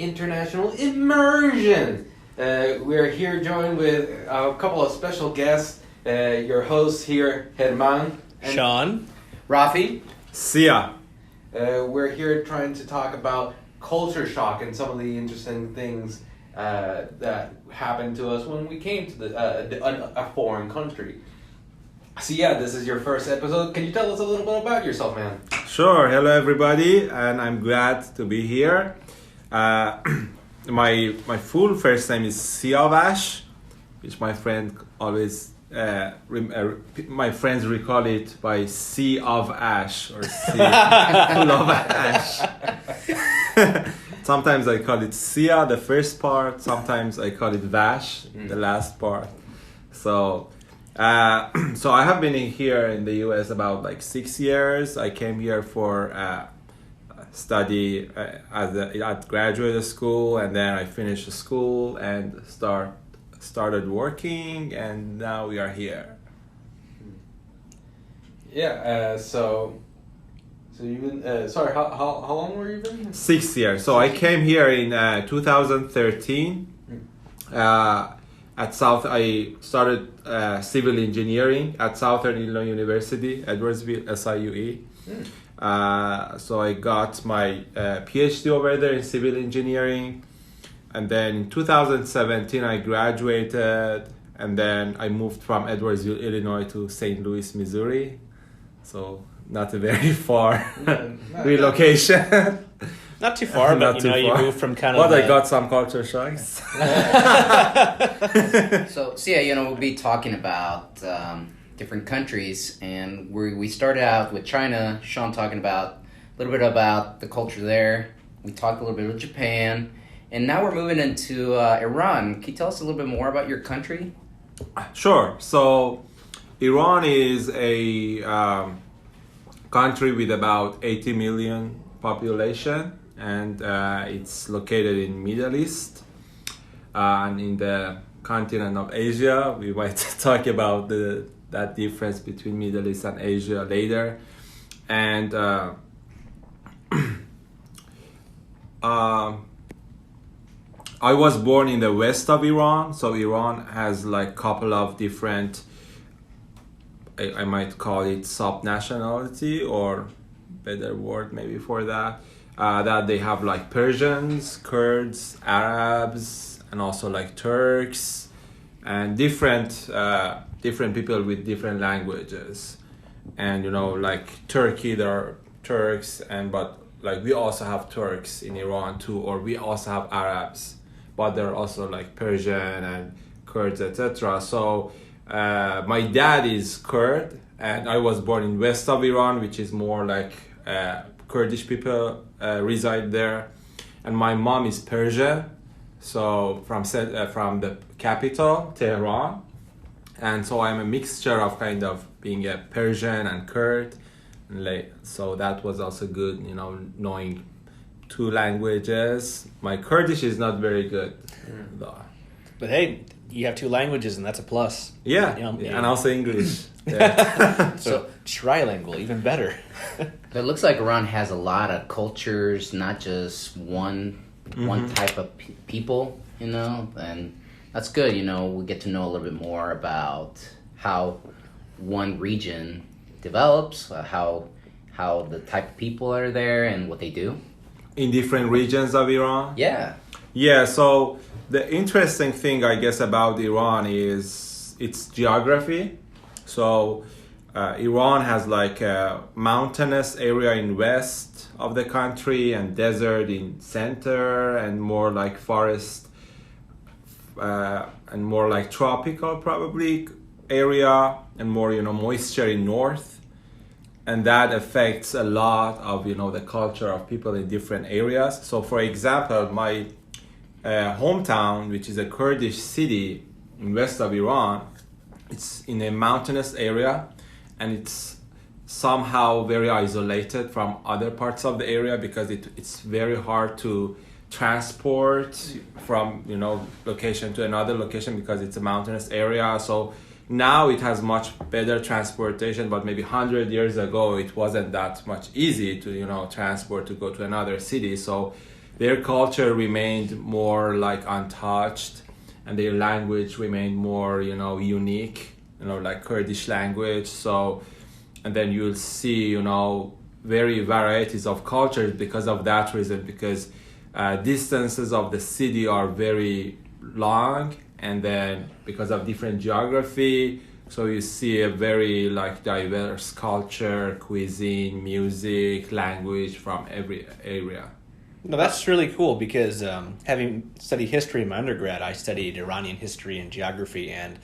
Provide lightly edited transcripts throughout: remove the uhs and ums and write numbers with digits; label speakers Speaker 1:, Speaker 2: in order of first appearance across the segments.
Speaker 1: International Immersion. We're here joined with a couple of special guests. Your hosts here, Herman and
Speaker 2: Sean,
Speaker 3: Rafi,
Speaker 4: Sia.
Speaker 1: We're here trying to talk about culture shock and some of the interesting things that happened to us when we came to a foreign country. So yeah, this is your first episode. Can you tell us a little bit about yourself, man?
Speaker 4: Sure. Hello, everybody, and I'm glad to be here. My full first name is Siavash, which my friend always my friends recall it by Sea of Ash or Sea full of Ash. Sometimes I call it Sia, the first part. Sometimes I call it Vash, the last part. So I have been here in the US about 6 years. I came here for study at graduate school, and then I finished school and started working, and now we are here.
Speaker 1: Yeah. So you've been sorry. How long were you been?
Speaker 4: 6 years. So I came here in 2013. At South, I started civil engineering at Southern Illinois University, Edwardsville, SIUE. So I got my PhD over there in civil engineering, and then in 2017 I graduated, and then I moved from Edwardsville, Illinois to St. Louis, Missouri. So not a very far relocation.
Speaker 2: not too far, but you moved from kind of.
Speaker 4: But I got some culture shocks.
Speaker 3: So Sia, we'll be talking about different countries, and we started out with China. Sean talking about a little bit about the culture there. We talked a little bit about Japan, and now we're moving into Iran. Can you tell us a little bit more about your country?
Speaker 4: Sure. So Iran is a country with about 80 million population, and it's located in Middle East and in the continent of Asia. We might talk about that difference between Middle East and Asia later. And I was born in the west of Iran, so Iran has couple of different, I might call it sub-nationality, or better word maybe for that, that they have Persians, Kurds, Arabs, and also Turks, and different people with different languages. And Turkey, there are Turks, but we also have Turks in Iran too, or we also have Arabs, but there are also Persian and Kurds, etc. So my dad is Kurd, and I was born in west of Iran, which is more Kurdish people reside there, and my mom is Persian, so from the capital, Tehran, and so I'm a mixture of kind of being a Persian and Kurd, and so that was also good, knowing two languages. My Kurdish is not very good, though.
Speaker 2: But hey, you have two languages, and that's a plus.
Speaker 4: Yeah, and also English. Yeah.
Speaker 2: So trilingual, even better.
Speaker 3: It looks like Iran has a lot of cultures, not just one type of people, and that's good. We get to know a little bit more about how one region develops, how the type of people are there, and what they do.
Speaker 4: In different regions of Iran?
Speaker 3: Yeah.
Speaker 4: Yeah, so the interesting thing, I guess, about Iran is its geography. So Iran has a mountainous area in west of the country, and desert in center, and more forest and more tropical probably area, and more moisture in north, and that affects a lot of the culture of people in different areas. So for example, my hometown, which is a Kurdish city in west of Iran, it's in a mountainous area, and it's somehow very isolated from other parts of the area because it's very hard to transport from location to another location because it's a mountainous area. So now it has much better transportation, but maybe 100 years ago it wasn't that much easy to transport to go to another city. So their culture remained more like untouched, and their language remained more, unique, like Kurdish language. So, and then you'll see, very varieties of cultures because of that reason, because distances of the city are very long, and then because of different geography, so you see a very like diverse culture, cuisine, music, language from every area.
Speaker 2: No, that's really cool because having studied history in my undergrad, I studied Iranian history and geography, and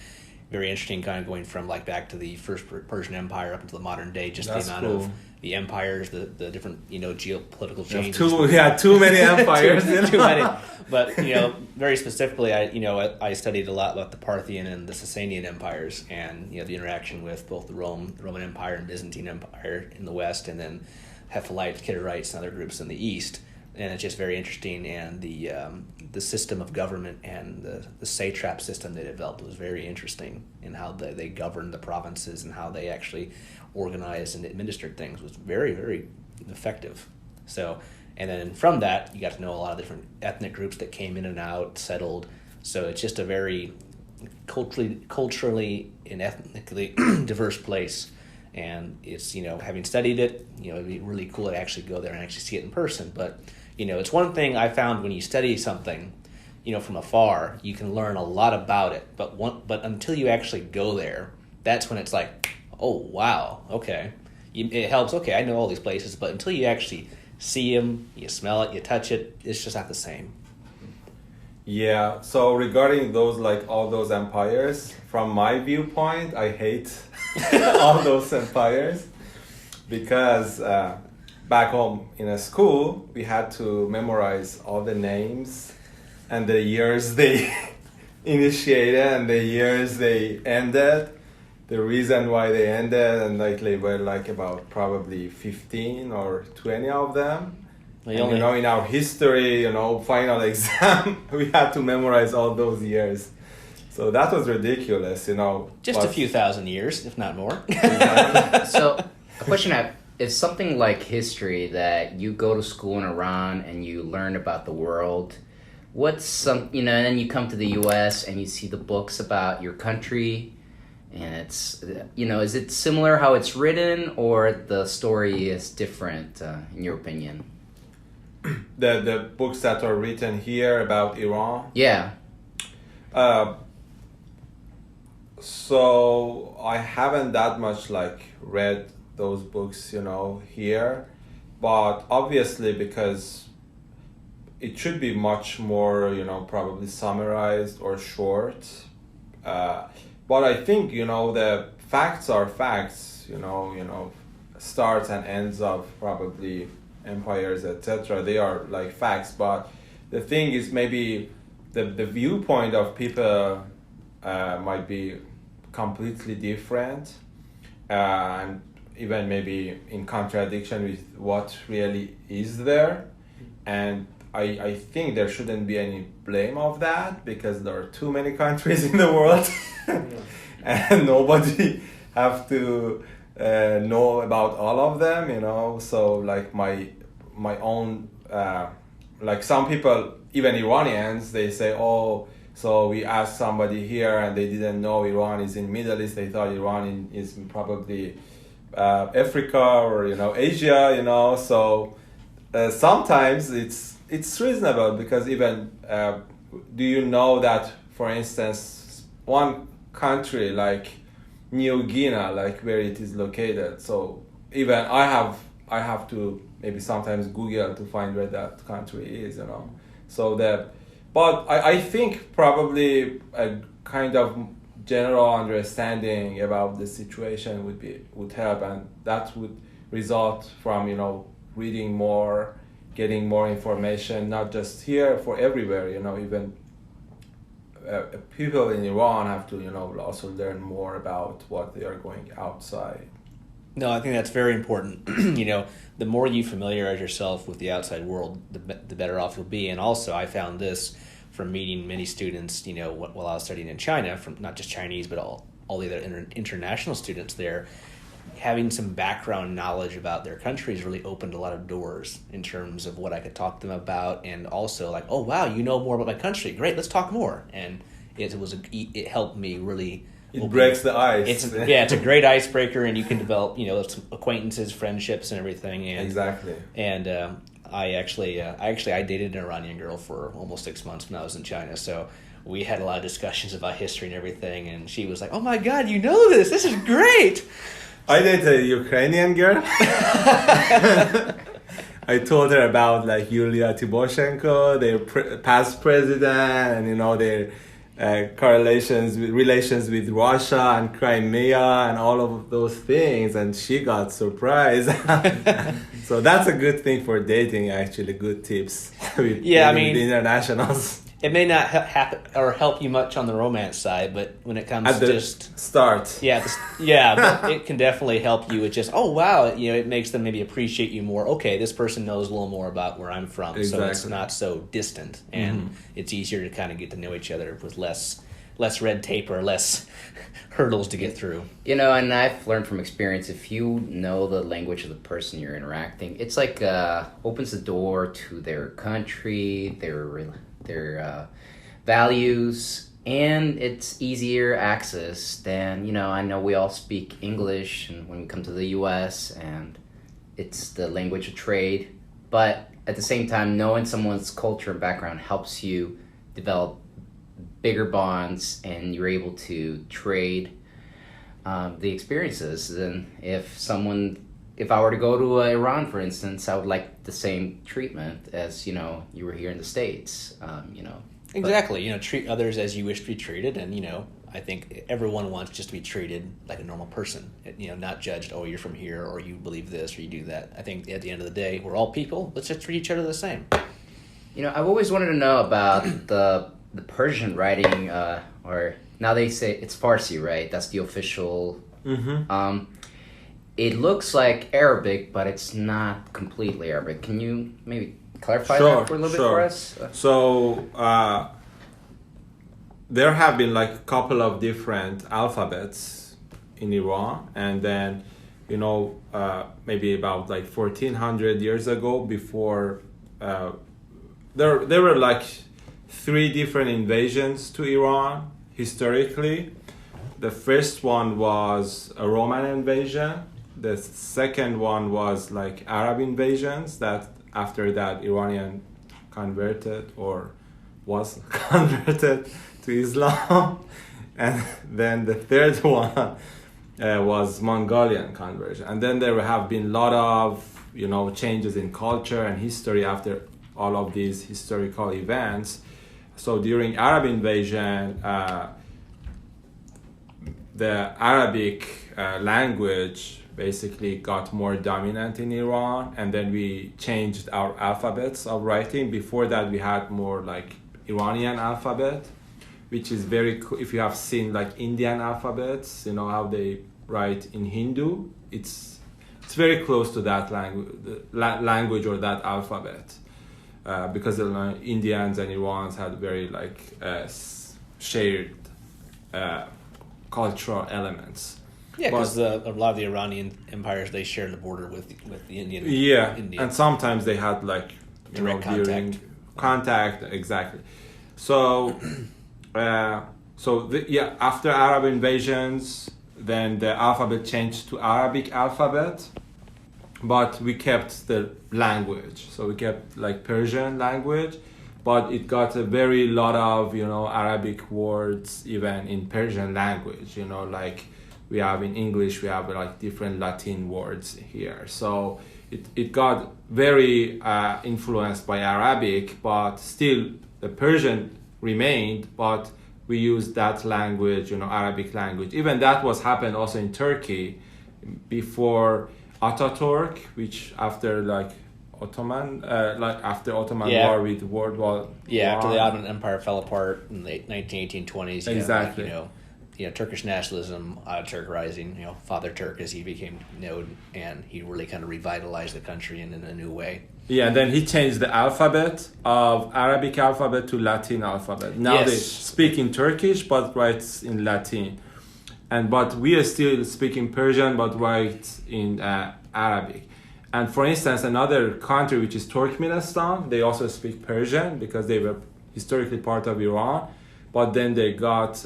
Speaker 2: very interesting kind of going from like back to the first Persian Empire up into the modern day, just
Speaker 4: That's
Speaker 2: the amount
Speaker 4: cool.
Speaker 2: of the empires, the different, geopolitical changes.
Speaker 4: Too many empires.
Speaker 2: too many. But, very specifically, I studied a lot about the Parthian and the Sasanian empires, and, the interaction with both the Roman Empire and Byzantine Empire in the west, and then Hephalites, Kittites, and other groups in the east. And it's just very interesting, and the system of government and the satrap system they developed was very interesting in how they governed the provinces and how they actually organized and administered things was very, very effective. So, and then from that, you got to know a lot of different ethnic groups that came in and out, settled. So it's just a very culturally and ethnically diverse place. And it's, having studied it, it'd be really cool to actually go there and actually see it in person. But, it's one thing I found when you study something, from afar, you can learn a lot about it. But until you actually go there, that's when it's like, oh, wow, okay. It helps, okay, I know all these places, but until you actually see them, you smell it, you touch it, it's just not the same.
Speaker 4: Yeah, so regarding all those empires, from my viewpoint, I hate all those empires because back home in a school, we had to memorize all the names and the years they initiated and the years they ended, the reason why they ended, and they were about probably 15 or 20 of them. And, in our history, final exam, we had to memorize all those years. So that was ridiculous,
Speaker 2: Just a few thousand years, if not more.
Speaker 3: So, a question I have, is something like history that you go to school in Iran and you learn about the world, what's some, and then you come to the U.S. and you see the books about your country, and it's, is it similar how it's written, or the story is different, in your opinion?
Speaker 4: The books that are written here about Iran?
Speaker 3: Yeah.
Speaker 4: So I haven't that much read those books, here, but obviously because it should be much more, probably summarized or short. But I think, the facts are facts, starts and ends of probably empires, etc. They are facts, but the thing is maybe the viewpoint of people might be completely different, and even maybe in contradiction with what really is there. And I think there shouldn't be any blame of that because there are too many countries in the world and nobody have to know about all of them, so my own some people, even Iranians, they say, oh, so we asked somebody here and they didn't know Iran is in Middle East, they thought Iran is probably Africa or Asia, so sometimes it's reasonable because even do you know that, for instance, one country like New Guinea, where it is located, so even I have to maybe sometimes Google to find where that country is, so but I think probably a kind of general understanding about the situation would help, and that would result from reading more, getting more information, not just here, for everywhere, even people in Iran have to also learn more about what they are going outside.
Speaker 2: No, I think that's very important. The more you familiarize yourself with the outside world, the better off you'll be. And also, I found this from meeting many students, while I was studying in China, from not just Chinese, but all the other international students there. having some background knowledge about their countries really opened a lot of doors in terms of what I could talk to them about, and also like, oh wow, you know more about my country, great, let's talk more. And it helped me really.
Speaker 4: It breaks the ice.
Speaker 2: It's a great icebreaker, and you can develop some acquaintances, friendships, and everything. And,
Speaker 4: exactly.
Speaker 2: And I dated an Iranian girl for almost 6 months when I was in China, so we had a lot of discussions about history and everything. And she was like, "Oh my God, you know this! This is great."
Speaker 4: I dated a Ukrainian girl. I told her about like Yulia Tymoshenko, their past president, and their relations with Russia and Crimea and all of those things, and she got surprised. So that's a good thing for dating, actually. Good tips with the internationals.
Speaker 2: It may not happen or help you much on the romance side, but when it comes
Speaker 4: at the
Speaker 2: just
Speaker 4: start,
Speaker 2: but it can definitely help you with just, oh wow, it makes them maybe appreciate you more. Okay, this person knows a little more about where I'm from,
Speaker 4: exactly.
Speaker 2: So it's not so distant, and it's easier to kind of get to know each other with less red tape or less hurdles to get through.
Speaker 3: And I've learned from experience, if you know the language of the person you're interacting, it's like opens the door to their country, their values, and it's easier access than, I know we all speak English and when we come to the US, and it's the language of trade, but at the same time, knowing someone's culture and background helps you develop bigger bonds, and you're able to trade the experiences. And if I were to go to Iran, for instance, I would like the same treatment as, you were here in the States,
Speaker 2: Exactly. Treat others as you wish to be treated. And, I think everyone wants just to be treated like a normal person, not judged, oh, you're from here, or you believe this, or you do that. I think at the end of the day, we're all people. Let's just treat each other the same.
Speaker 3: I've always wanted to know about the Persian writing, or now they say it's Farsi, right? That's the official.
Speaker 4: Mm-hmm.
Speaker 3: It looks like Arabic, but it's not completely Arabic. Can you maybe clarify that for a little bit for us?
Speaker 4: So there have been like a couple of different alphabets in Iran, and then maybe about like 1400 years ago, before there were like 3 different invasions to Iran historically. The first one was a Roman invasion. The second one was like Arab invasions, that after that Iranian converted or was converted to Islam. And then the third one was Mongolian conversion. And then there have been a lot of, changes in culture and history after all of these historical events. So during Arab invasion, the Arabic language basically got more dominant in Iran, and then we changed our alphabets of writing. Before that, we had more like Iranian alphabet, which is very cool. If you have seen like Indian alphabets, how they write in Hindu, it's very close to that language or that alphabet. Because the Indians and Iranians had very shared cultural elements.
Speaker 2: Yeah, because a lot of the Iranian empires, they share the border with the Indian.
Speaker 4: Yeah, and sometimes they had
Speaker 2: direct
Speaker 4: contact. Exactly. So, after Arab invasions, then the alphabet changed to Arabic alphabet. But we kept the language, so we kept Persian language, but it got a very lot of Arabic words even in Persian language. We have in English, we have different Latin words here. So it got very influenced by Arabic, but still the Persian remained, but we used that language, Arabic language. Even that was happened also in Turkey before Ataturk, which after Ottoman War with World War
Speaker 2: after the Ottoman Empire fell apart in the 1918-20s.
Speaker 4: Exactly.
Speaker 2: Turkish nationalism, Ataturk rising. Father Turk, as he became known, and he really kind of revitalized the country in a new way.
Speaker 4: Yeah, and then he changed the alphabet of Arabic alphabet to Latin alphabet. Now they speak in Turkish but writes in Latin. but we are still speaking Persian, but write in Arabic. And for instance, another country which is Turkmenistan, they also speak Persian because they were historically part of Iran, but then they got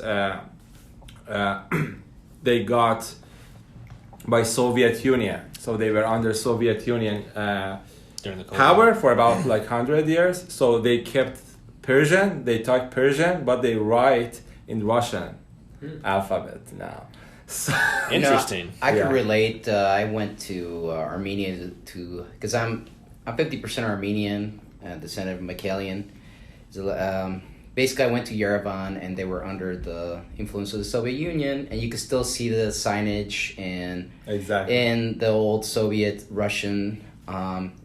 Speaker 4: by Soviet Union, so they were under Soviet Union
Speaker 2: During the Cold
Speaker 4: power
Speaker 2: War.
Speaker 4: for about like 100 years. So they kept Persian, they talk Persian, but they write in Russian alphabet now. So,
Speaker 2: Interesting.
Speaker 3: I
Speaker 4: Yeah.
Speaker 3: can relate. I went to Armenia because I'm 50% Armenian, descendant of Michaelian. So, basically, I went to Yerevan, and they were under the influence of the Soviet Union, and you could still see the signage and
Speaker 4: exactly.
Speaker 3: in the old Soviet Russian.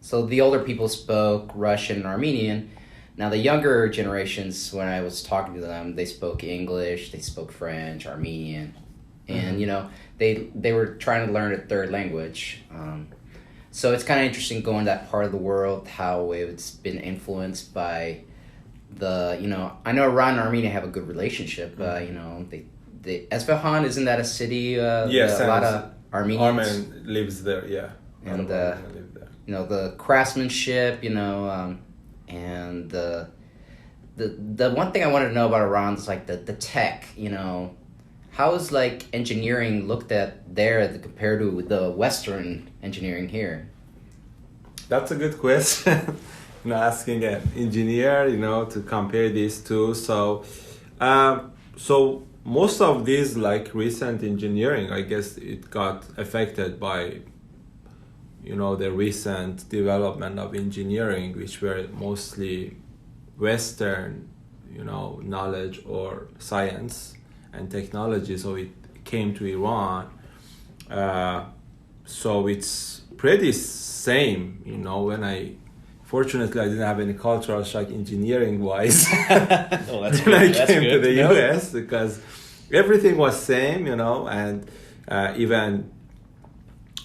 Speaker 3: So the older people spoke Russian and Armenian. Now the younger generations, when I was talking to them, they spoke English, they spoke French, Armenian, and they were trying to learn a third language. So it's kind of interesting going to that part of the world, how it's been influenced by I know Iran and Armenia have a good relationship. They Esfahan, isn't that a city?
Speaker 4: Yes,
Speaker 3: a lot of Armenians.
Speaker 4: Armen lives there, yeah.
Speaker 3: And,
Speaker 4: A lot of Armenians live there.
Speaker 3: The craftsmanship, and the one thing I wanted to know about Iran is like the tech, how is like engineering looked at there compared to the Western engineering here?
Speaker 4: That's a good question. Asking an engineer, to compare these two. So most of these like recent engineering, I guess it got affected by, the recent development of engineering, which were mostly Western, knowledge or science and technology. So it came to Iran. So it's pretty same, Fortunately, I didn't have any cultural shock engineering-wise
Speaker 2: Oh, that's
Speaker 4: when I
Speaker 2: good. That's
Speaker 4: came to
Speaker 2: good.
Speaker 4: the
Speaker 2: Nope.
Speaker 4: US, because everything was same, and even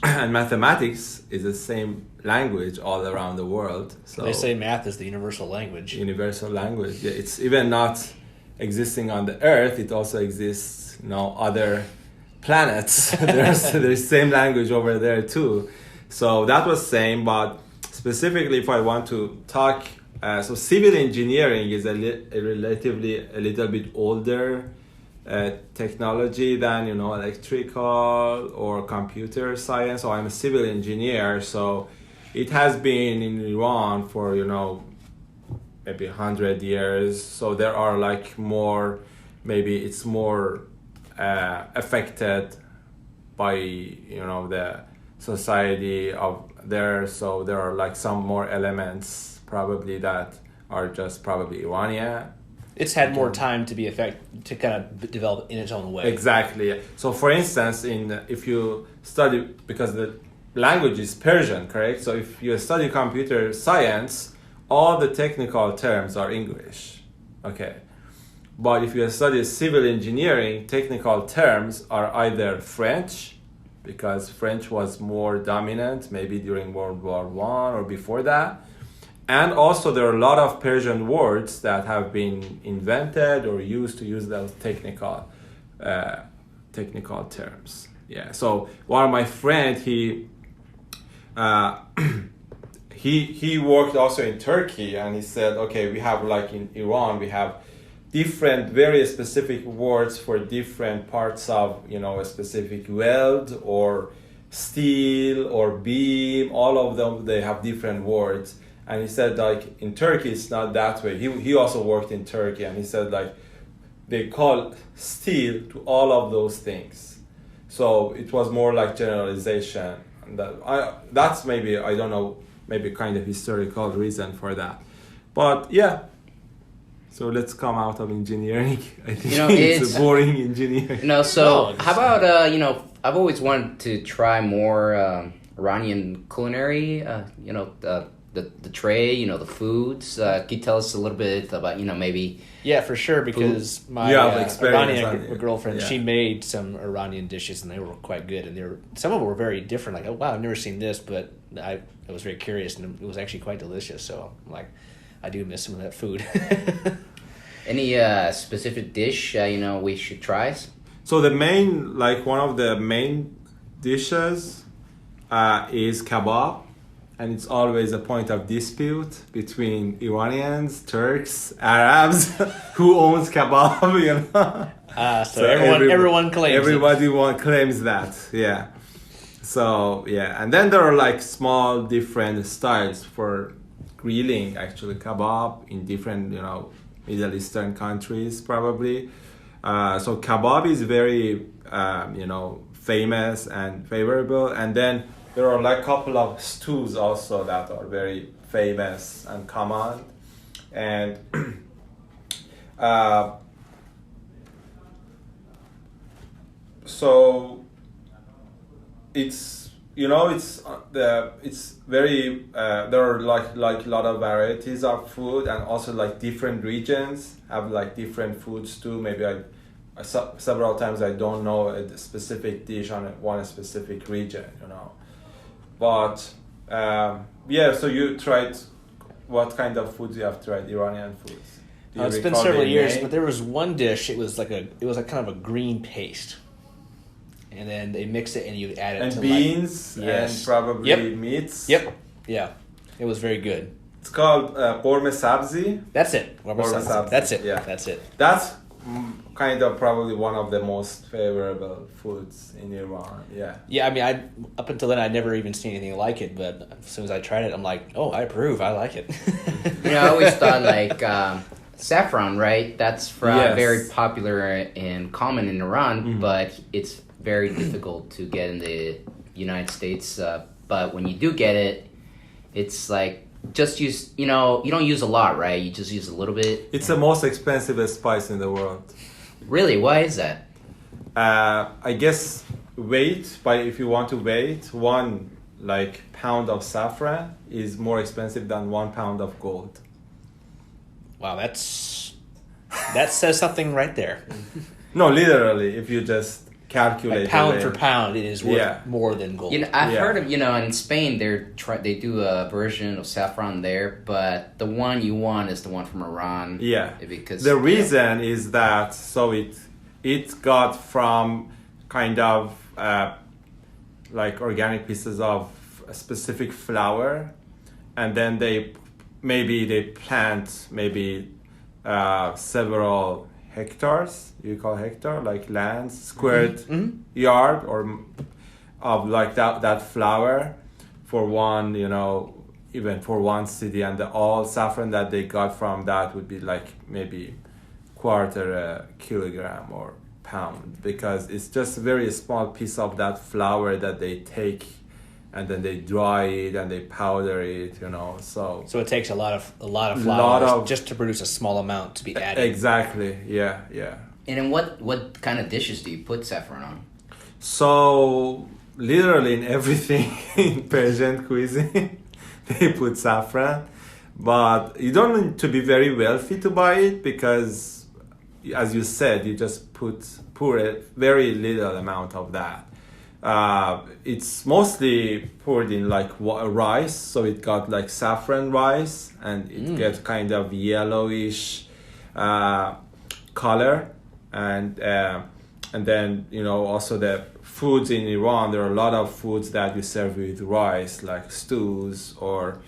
Speaker 4: and mathematics is the same language all around the world. So
Speaker 2: They say math is the universal language.
Speaker 4: universal language. Yeah, it's even not existing on the Earth. It also exists, other planets. there's same language over there too. So that was same, but specifically, if I want to talk, so civil engineering is relatively a little bit older technology than electrical or computer science. So I'm a civil engineer, so it has been in Iran for maybe 100 years. So there are like more, maybe it's more affected by the society of there, so there are like some more elements probably that are just probably Iranian.
Speaker 2: It's had more time to to kind of develop in its own way.
Speaker 4: Exactly. So for instance, if you study, because the language is Persian, correct? So if you study computer science, all the technical terms are English. Okay. But if you study civil engineering, technical terms are either French, because French was more dominant maybe during World War I or before that. And also there are a lot of Persian words that have been invented or used to use those technical terms. Yeah. So one of my friend, he worked also in Turkey, and he said, okay, we have like in Iran, we have different, very specific words for different parts of, a specific weld or steel or beam. All of them, they have different words. And he said, like, in Turkey, it's not that way. He also worked in Turkey, and he said, like, they call steel to all of those things. So it was more like generalization. And that's maybe, I don't know, maybe kind of historical reason for that. But yeah. So let's come out of engineering. I think it's a boring engineering.
Speaker 3: So how about I've always wanted to try more Iranian culinary. The tray, the foods. Can you tell us a little bit about maybe?
Speaker 2: Yeah, for sure. Because my Iranian girlfriend, she made some Iranian dishes, and they were quite good. And some of them were very different. Like, oh wow, I've never seen this, but I was very curious, and it was actually quite delicious. So like, I do miss some of that food.
Speaker 3: Any specific dish we should try?
Speaker 4: So one of the main dishes is kebab, and it's always a point of dispute between Iranians, Turks, Arabs, who owns kebab, you know.
Speaker 2: So everyone claims
Speaker 4: everybody claims that, yeah. So yeah, and then there are like small different styles for grilling actually kebab in different, you know, Middle Eastern countries probably. So kebab is very you know, famous and favorable, and then there are like a couple of stews also that are very famous and common, and so it's, you know, it's very there are like a lot of varieties of food, and also like different regions have like different foods too. Maybe several times I don't know a specific dish on one specific region, you know. But yeah, so you tried, what kind of foods you have tried? Iranian foods?
Speaker 2: It's been several years, but there was one dish. It was like kind of a green paste, and then they mix it and you add it
Speaker 4: and
Speaker 2: to
Speaker 4: beans,
Speaker 2: like, yes,
Speaker 4: and probably meats.
Speaker 2: Yep, yeah, it was very good.
Speaker 4: It's called qorme sabzi.
Speaker 2: That's it.
Speaker 4: Qorme sabzi.
Speaker 2: That's it.
Speaker 4: Yeah,
Speaker 2: that's it.
Speaker 4: That's kind of probably one of the most favorable foods in Iran. Yeah.
Speaker 2: Yeah, I mean, up until then I'd never even seen anything like it, but as soon as I tried it, I'm like, oh, I approve. I like it.
Speaker 3: You know, I always thought like saffron, right? That's very popular and common in Iran, but it's very difficult to get in the United States. But when you do get it, it's like, just use, you know, you don't use a lot, right? You just use a little bit.
Speaker 4: It's the most expensive spice in the world.
Speaker 3: Really? Why is that?
Speaker 4: I guess if you want to weight, 1 like pound of saffron is more expensive than 1 pound of gold.
Speaker 2: Wow, that says something right there.
Speaker 4: No, literally, if you just calculate
Speaker 2: like pound for pound, it is worth more than gold.
Speaker 3: You know, I've heard of, you know, in Spain they do a version of saffron there, but the one you want is the one from Iran.
Speaker 4: Yeah,
Speaker 3: because
Speaker 4: the reason is that so it got from kind of like organic pieces of a specific flower, and then they plant several hectares, you call hectare, like lands, squared yard or of like that flower for one, you know, even for one city, and all saffron that they got from that would be like maybe quarter kilogram or pound, because it's just a very small piece of that flower that they take and then they dry it and they powder it, you know. So
Speaker 2: it takes a lot of flowers just to produce a small amount to be added.
Speaker 4: Exactly. Yeah.
Speaker 3: And in what kind of dishes do you put saffron on?
Speaker 4: So literally in everything in Persian cuisine, they put saffron, but you don't need to be very wealthy to buy it, because, as you said, you just pour a very little amount of that. It's mostly poured in like rice, so it got like saffron rice, and it gets kind of yellowish color, and then, you know, also the foods in Iran, there are a lot of foods that you serve with rice, like stews or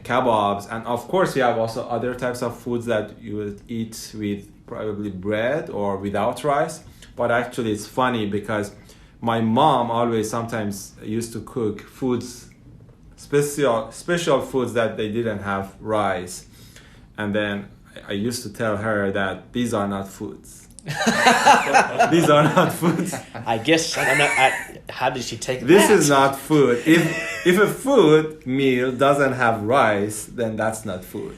Speaker 4: kebabs, and of course you have also other types of foods that you would eat with probably bread or without rice. But actually it's funny because my mom always sometimes used to cook foods, special foods that they didn't have rice, and then I used to tell her that these are not foods. These are not foods.
Speaker 2: I guess how did she take
Speaker 4: this
Speaker 2: that?
Speaker 4: Is not food. If a food meal doesn't have rice, then that's not food.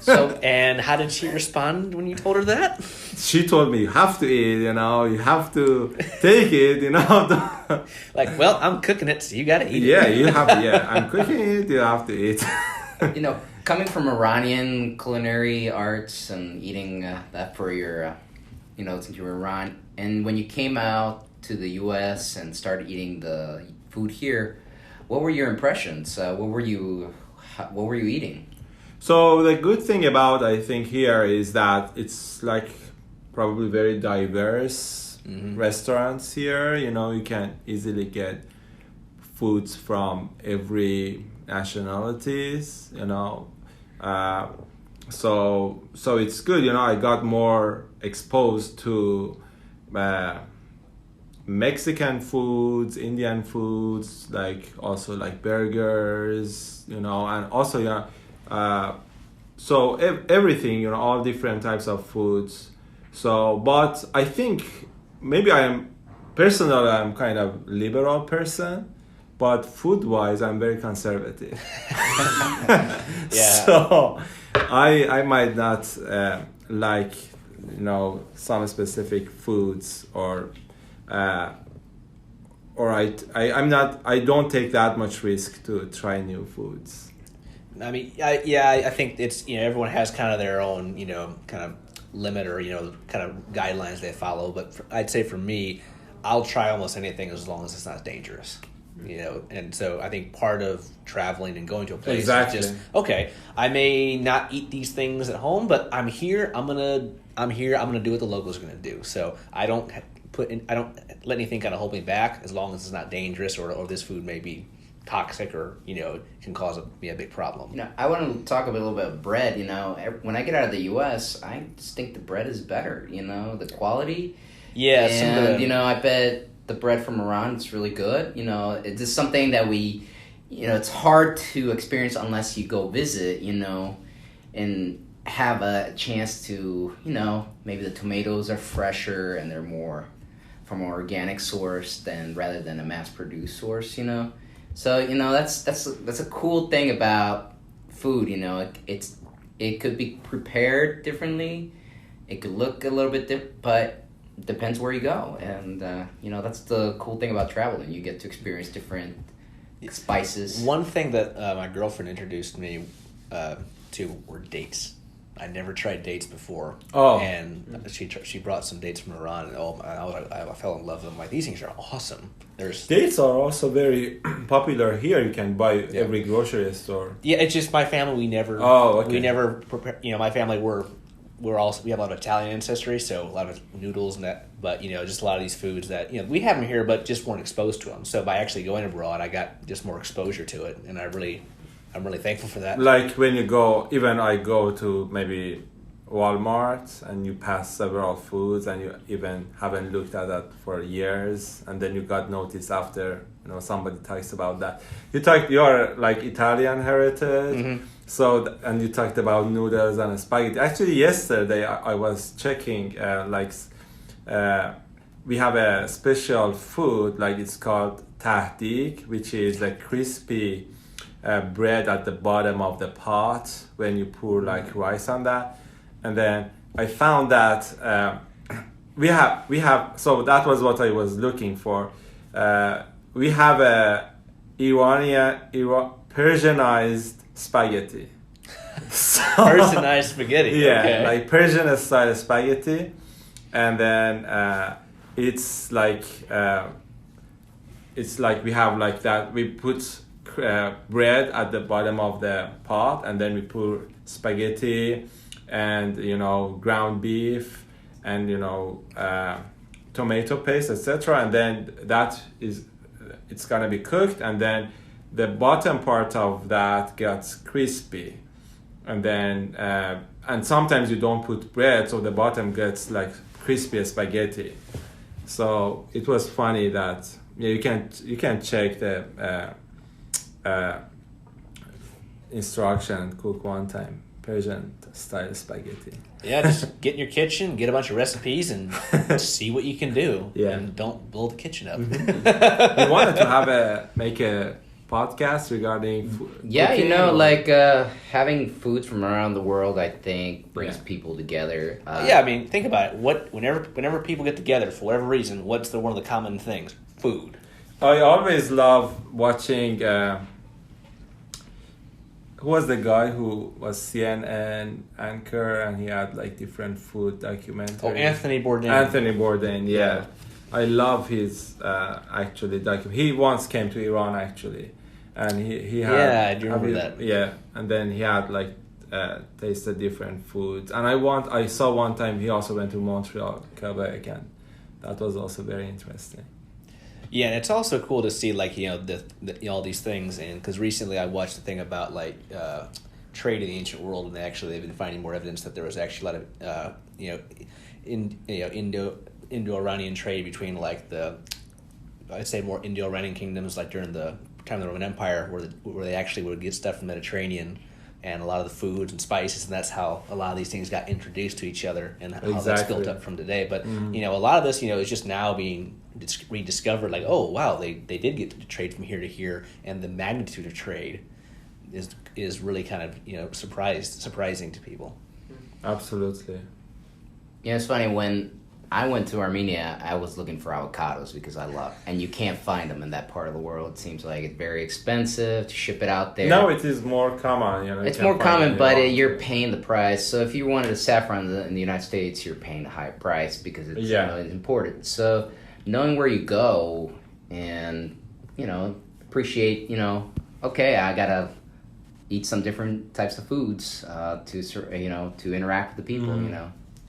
Speaker 2: So, and how did she respond when you told her that?
Speaker 4: She told me, you have to eat, you know, you have to take it, you know.
Speaker 2: Like, well, I'm cooking it, so you gotta eat it.
Speaker 4: Yeah, you have to, I'm cooking it, you have to eat.
Speaker 3: You know, coming from Iranian culinary arts and eating that for your, you know, since you were in Iran, and when you came out to the U.S. and started eating the food here, what were your impressions? What were you eating?
Speaker 4: So the good thing about, I think, here is that it's like probably very diverse restaurants here. You know, you can easily get foods from every nationalities. You know, so it's good. You know, I got more exposed to Mexican foods, Indian foods, like also like burgers, you know, and also so everything, you know, all different types of foods. So, but I think maybe I'm kind of liberal person, but food wise I'm very conservative.
Speaker 2: Yeah.
Speaker 4: So I might not like, you know, some specific foods or I don't take that much risk to try new foods.
Speaker 2: I mean, I think it's, you know, everyone has kind of their own, you know, kind of limit or, you know, kind of guidelines they follow. But I'd say for me, I'll try almost anything as long as it's not dangerous, you know. And so I think part of traveling and going to a place is just, okay, I may not eat these things at home, but I'm here. I'm gonna do what the locals are gonna do. So I don't let anything kind of hold me back as long as it's not dangerous or this food may be toxic or, you know, can cause a big problem.
Speaker 3: You know, I want to talk a little bit about bread. You know, when I get out of the U.S., I just think the bread is better. You know, the quality.
Speaker 2: Yeah,
Speaker 3: and you know, I bet the bread from Iran is really good. You know, it's just something that you know, it's hard to experience unless you go visit. You know, and have a chance to, you know, maybe the tomatoes are fresher and they're more from an organic source rather than a mass-produced source. You know. So, you know, that's a cool thing about food. You know, it could be prepared differently, it could look a little bit different, but it depends where you go. And you know, that's the cool thing about traveling. You get to experience different spices.
Speaker 2: One thing that my girlfriend introduced me to were dates. I never tried dates before.
Speaker 4: Oh.
Speaker 2: And she brought some dates from Iran, and I fell in love with them. Like, these things are awesome.
Speaker 4: Dates are also very popular here. You can buy every grocery store.
Speaker 2: Yeah, it's just my family. We never.
Speaker 4: Oh, okay.
Speaker 2: We never prepare. You know, my family we have a lot of Italian ancestry, so a lot of noodles and that. But, you know, just a lot of these foods that, you know, we have them here, but just weren't exposed to them. So by actually going abroad, I got just more exposure to it, and I'm really thankful for that.
Speaker 4: Like when you go, even I go to maybe Walmart and you pass several foods and you even haven't looked at that for years, and then you got noticed after, you know, somebody talks about that. You are like Italian heritage,
Speaker 2: Mm-hmm.
Speaker 4: so and you talked about noodles and spaghetti. Actually, yesterday I was checking we have a special food, like it's called tahdig, which is a crispy bread at the bottom of the pot when you pour like rice on that. And then I found that we have so that was what I was looking for. We have a Persianized spaghetti. So,
Speaker 2: Persianized spaghetti.
Speaker 4: Yeah,
Speaker 2: okay.
Speaker 4: like Persian style spaghetti, and then it's like we have like that. We put bread at the bottom of the pot, and then we put spaghetti and, you know, ground beef and, you know, tomato paste, etc. And then it's gonna be cooked, and then the bottom part of that gets crispy, and then and sometimes you don't put bread, so the bottom gets like crispy spaghetti. So it was funny that you can check the instruction and cook one time Persian style spaghetti.
Speaker 2: Yeah, just get in your kitchen, get a bunch of recipes, and see what you can do.
Speaker 4: Yeah.
Speaker 2: And don't blow the kitchen up.
Speaker 4: Mm-hmm. We wanted to make a podcast regarding
Speaker 3: Yeah,
Speaker 4: cooking,
Speaker 3: you know,
Speaker 4: or...
Speaker 3: like having foods from around the world, I think brings people together.
Speaker 2: Yeah, I mean, think about it. Whenever people get together for whatever reason, what's one of the common things? Food.
Speaker 4: I always love watching. Who was the guy who was CNN anchor and he had like different food documentaries?
Speaker 2: Oh, Anthony Bourdain.
Speaker 4: Anthony Bourdain, yeah. I love his actually He once came to Iran actually, and he had.
Speaker 2: Yeah, I do remember that.
Speaker 4: Yeah, and then he had like tasted different foods, and I saw one time he also went to Montreal, Quebec, and that was also very interesting.
Speaker 2: Yeah, and it's also cool to see like all these things, and because recently I watched a thing about like trade in the ancient world, and they've been finding more evidence that there was actually a lot of Indo-Iranian trade between like I'd say more Indo-Iranian kingdoms, like during the time of the Roman Empire, where they actually would get stuff from the Mediterranean and a lot of the foods and spices, and that's how a lot of these things got introduced to each other, and how that's built up from today. But a lot of this is just now being rediscovered. Like, oh wow, they did get to trade from here to here, and the magnitude of trade is really kind of surprising to people.
Speaker 4: Absolutely.
Speaker 3: Yeah, it's funny, when I went to Armenia, I was looking for avocados because and you can't find them in that part of the world. It seems like it's very expensive to ship it out there.
Speaker 4: No, it is more common.
Speaker 3: It's more common, but you're paying the price. So if you wanted a saffron in the United States, you're paying a high price because it's, it's imported. So knowing where you go and, appreciate, okay, I got to eat some different types of foods to interact with the people,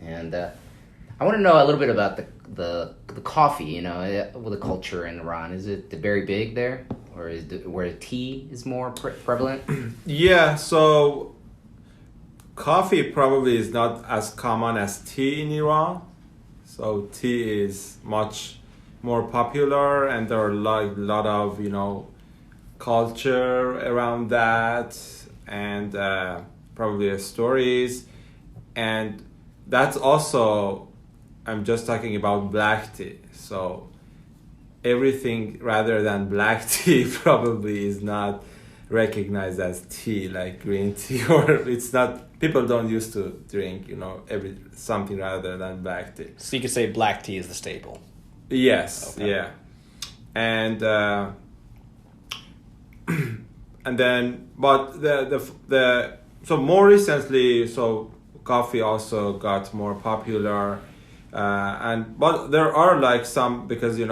Speaker 3: And I want to know a little bit about the coffee, with the culture in Iran. Is it very big there, or where tea is more prevalent?
Speaker 4: Yeah, so coffee probably is not as common as tea in Iran. So tea is much more popular, and there are like a lot of culture around that, and probably stories, and that's also, I'm just talking about black tea. So everything rather than black tea probably is not recognized as tea, like green tea, or it's not, people don't used to drink, something rather than black tea.
Speaker 2: So you could say black tea is the staple.
Speaker 4: Yes,
Speaker 2: okay.
Speaker 4: Yeah. And and then, but so more recently, so coffee also got more popular. But there are like some, because you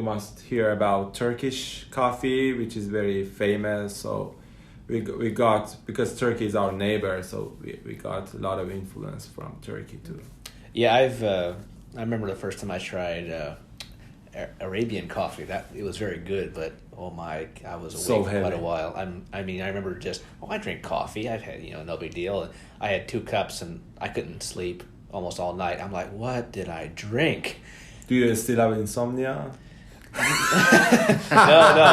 Speaker 4: must hear about Turkish coffee, which is very famous. So we got, because Turkey is our neighbor, so we got a lot of influence from Turkey too.
Speaker 2: Yeah, I remember the first time I tried Arabian coffee. It was very good, but oh my, I was awake for quite a while. I remember I drink coffee. I've had no big deal. I had 2 cups and I couldn't sleep almost all night. I'm like, what did I drink?
Speaker 4: Do you still have insomnia?
Speaker 2: No.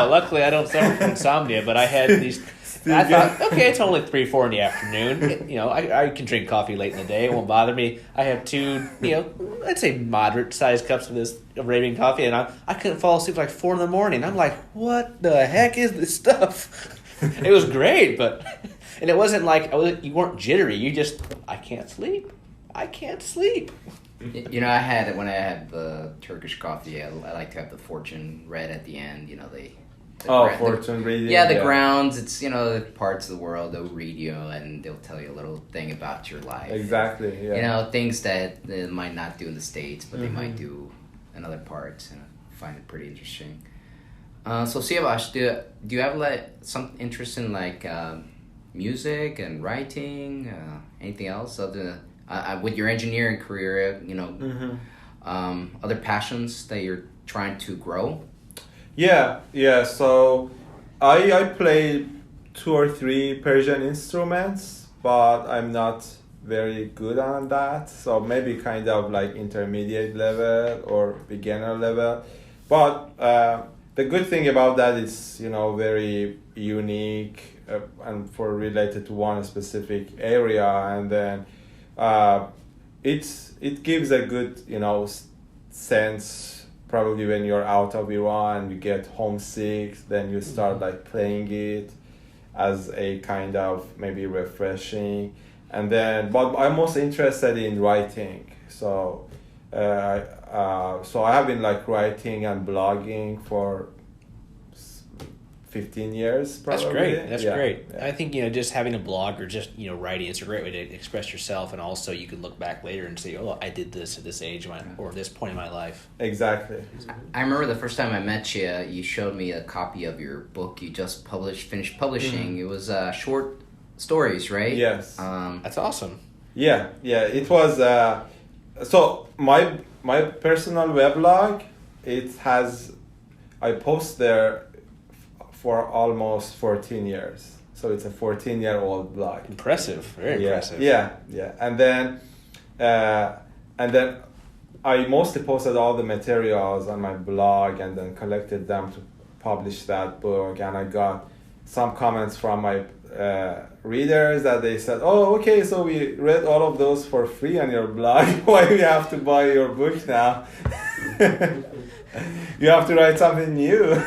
Speaker 2: Luckily, I don't suffer from insomnia. But I had these. I thought, okay, it's only 3-4 in the afternoon. I can drink coffee late in the day. It won't bother me. I have 2, I'd say moderate-sized cups of this Arabian coffee, and I couldn't fall asleep like 4 in the morning. I'm like, what the heck is this stuff? It was great, and it wasn't like you weren't jittery. You just, I can't sleep. I can't sleep.
Speaker 3: When I had the Turkish coffee, I like to have the fortune read at the end.
Speaker 4: Fortune reading.
Speaker 3: Yeah, the grounds. It's the parts of the world they'll read you, and they'll tell you a little thing about your life.
Speaker 4: Exactly. Yeah.
Speaker 3: Things that they might not do in the States, but they might do in other parts, and I find it pretty interesting. So Siavash, do you have like some interest in like music and writing? Anything else other with your engineering career? Other passions that you're trying to grow?
Speaker 4: Yeah. So I play 2 or 3 Persian instruments, but I'm not very good on that. So maybe kind of like intermediate level or beginner level. But the good thing about that is, very unique and related to one specific area, and then it gives a good, sense. Probably when you're out of Iran, you get homesick, then you start like playing it as a kind of maybe refreshing. And then, but I'm most interested in writing. So, so I have been like writing and blogging for 15 years probably.
Speaker 2: That's great. Yeah. I think just having a blog or just writing, it's a great way to express yourself, and also you can look back later and say, oh, I did this at this age or this point in my life.
Speaker 4: Exactly.
Speaker 3: I remember the first time I met you, you showed me a copy of your book you just finished publishing. It was short stories, right?
Speaker 4: Yes.
Speaker 2: That's awesome.
Speaker 4: Yeah. It was so my my personal weblog, I post there for almost 14 years. So it's a 14-year-old blog.
Speaker 2: Impressive, very impressive.
Speaker 4: Yeah. And then I mostly posted all the materials on my blog and then collected them to publish that book. And I got some comments from my readers that they said, "Oh, okay, so we read all of those for free on your blog. Why we have to buy your book now? You have to write something new."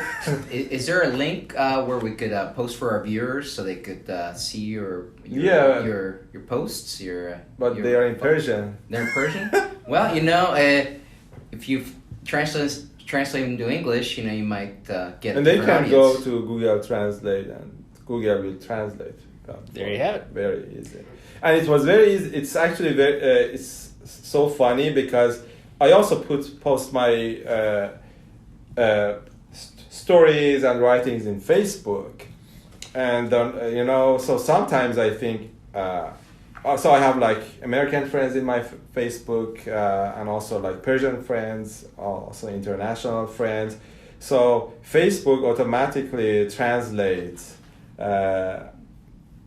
Speaker 3: Is there a link where we could post for our viewers so they could see your posts?
Speaker 4: But they are in Persian.
Speaker 3: They're in Persian? Well, if you translate them to English, you might get.
Speaker 4: And they can go to Google Translate, and Google will translate.
Speaker 2: There you have it.
Speaker 4: Very easy, and it was very easy. It's actually it's so funny because I also post my stories and writings in Facebook, and so sometimes I think. So I have like American friends in my Facebook, and also like Persian friends, also international friends. So Facebook automatically translates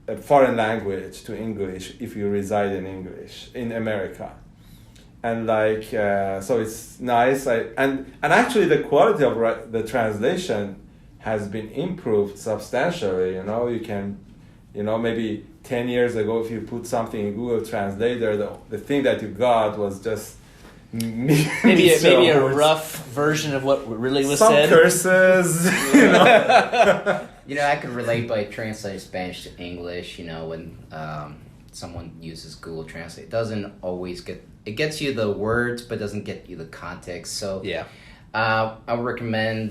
Speaker 4: a foreign language to English if you reside in America. And so it's nice. And actually the quality of the translation has been improved substantially. You can, maybe 10 years ago, if you put something in Google Translator, the thing that you got was just
Speaker 2: maybe a rough version of what really was
Speaker 4: some
Speaker 2: said.
Speaker 4: Some curses,
Speaker 3: I could relate by translating Spanish to English. When someone uses Google Translate, it doesn't always it gets you the words, but doesn't get you the context. So
Speaker 2: yeah.
Speaker 3: I would recommend,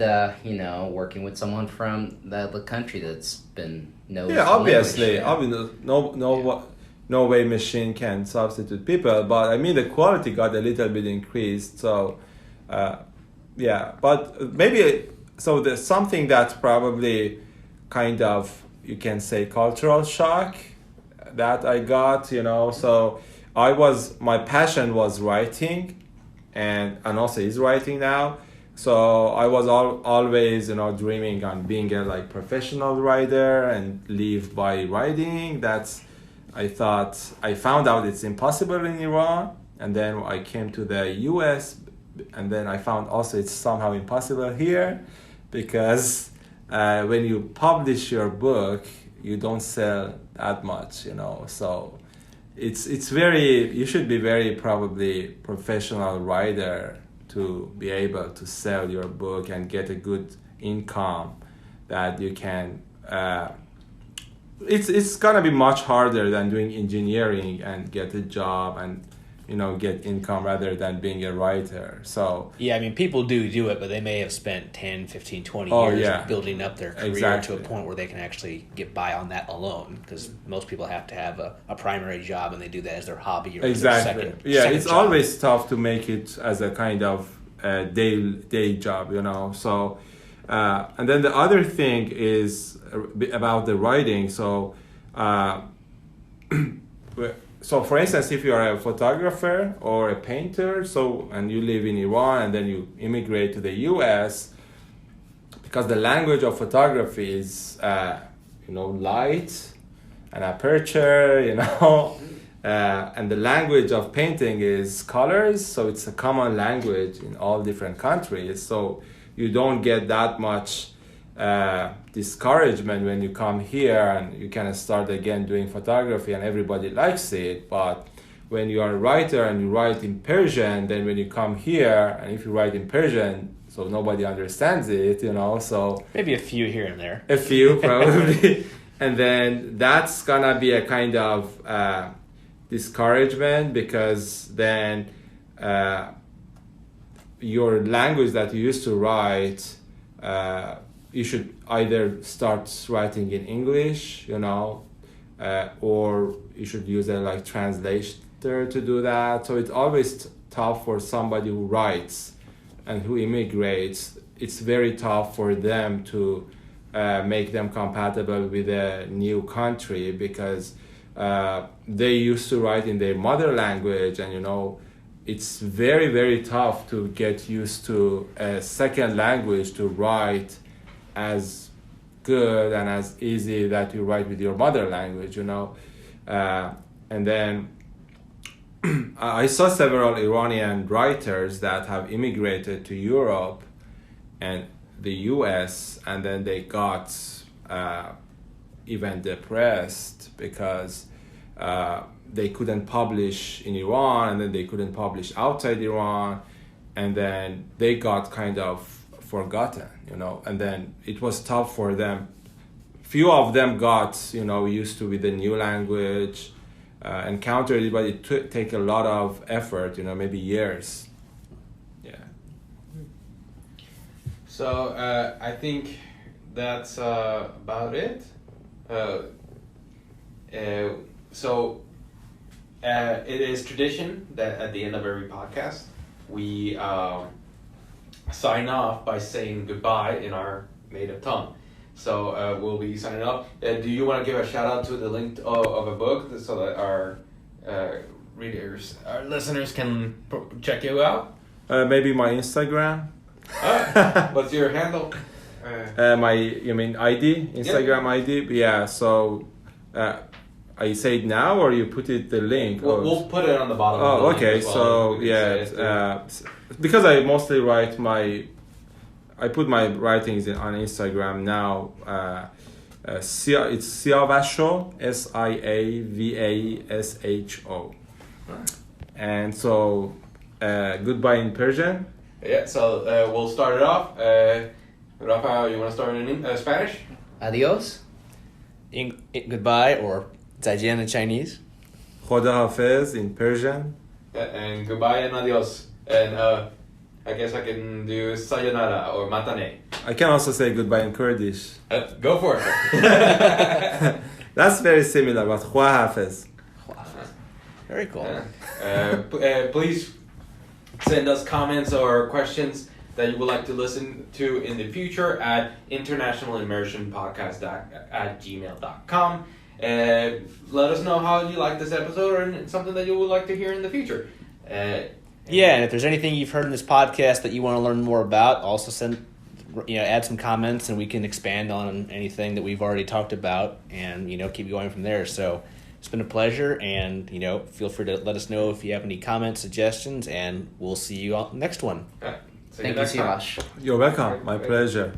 Speaker 3: working with someone from the country that's been knows.
Speaker 4: Yeah, obviously.
Speaker 3: Yeah.
Speaker 4: No way machine can substitute people, but I mean the quality got a little bit increased. So, but maybe so there's something that's probably kind of, you can say, cultural shock that I got. So my passion was writing, and also is writing now. So I was always, dreaming on being a professional writer and live by writing. I found out it's impossible in Iran, and then I came to the US, and then I found also it's somehow impossible here, because when you publish your book, you don't sell that much, So it's very, you should be very probably professional writer to be able to sell your book and get a good income that you can. It's gonna be much harder than doing engineering and get a job and get income rather than being a writer. So
Speaker 2: yeah, I mean, people do it, but they may have spent 10, 15, 20 years building up their career to a point where they can actually get by on that alone, because most people have to have a primary job, and they do that as their hobby or as their second
Speaker 4: it's
Speaker 2: job.
Speaker 4: always tough to make it as a kind of day job, So and then the other thing is about the writing. So so for instance, if you are a photographer or a painter, and you live in Iran and then you immigrate to the US, because the language of photography is light and aperture, and the language of painting is colors. So it's a common language in all different countries. So you don't get that much discouragement when you come here, and you can start again doing photography and everybody likes it. But when you are a writer and you write in Persian, then when you come here, and if you write in Persian, so nobody understands it, so
Speaker 2: maybe a few here and there.
Speaker 4: A few probably. And then that's gonna be a kind of discouragement, because then your language that you used to write, you should either start writing in English, or you should use a translator to do that. So it's always tough for somebody who writes and who immigrates. It's very tough for them to make them compatible with a new country, because they used to write in their mother language, and it's very, very tough to get used to a second language to write as good and as easy that you write with your mother language, you know. And then I saw several Iranian writers that have immigrated to Europe and the US, and then they got even depressed because they couldn't publish in Iran, and then they couldn't publish outside Iran, and then they got kind of forgotten, you know, and then it was tough for them. Few of them got, you know, used to with the new language, encountered it, but it take a lot of effort, you know, maybe years. Yeah.
Speaker 1: So I think that's about it. So it is tradition that at the end of every podcast we sign off by saying goodbye in our native tongue. So we'll be signing off. Do you want to give a shout out to the link of a book so that our readers, our listeners can check you out?
Speaker 4: Maybe my Instagram.
Speaker 1: What's your handle?
Speaker 4: You mean ID? Instagram ID? Yeah, so I say it now or you put it the link?
Speaker 1: We'll put it on the bottom.
Speaker 4: Oh,
Speaker 1: of the
Speaker 4: okay.
Speaker 1: link as well.
Speaker 4: So yeah, because I mostly write I put my writings on Instagram now. It's Siavash, Siavasho. And so, goodbye in Persian.
Speaker 1: Yeah, so we'll start it off. Rafael, you want to start in Spanish?
Speaker 3: Adios.
Speaker 2: Goodbye, or 再见 in Chinese.
Speaker 4: Khoda Hafiz in Persian.
Speaker 1: And goodbye and adios. And I guess I can do sayonara or matane.
Speaker 4: I can also say goodbye in Kurdish.
Speaker 1: Go for it.
Speaker 4: That's very similar, but Khoda Hafiz.
Speaker 2: Very cool.
Speaker 1: Please send us comments or questions that you would like to listen to in the future at internationalimmersionpodcast@gmail.com. Let us know how you like this episode or something that you would like to hear in the future.
Speaker 2: Yeah, and if there's anything you've heard in this podcast that you want to learn more about, also add some comments and we can expand on anything that we've already talked about and, keep going from there. So it's been a pleasure, and, feel free to let us know if you have any comments, suggestions, and we'll see you on the next one.
Speaker 3: Thank you, Siavash.
Speaker 4: You're welcome. My pleasure.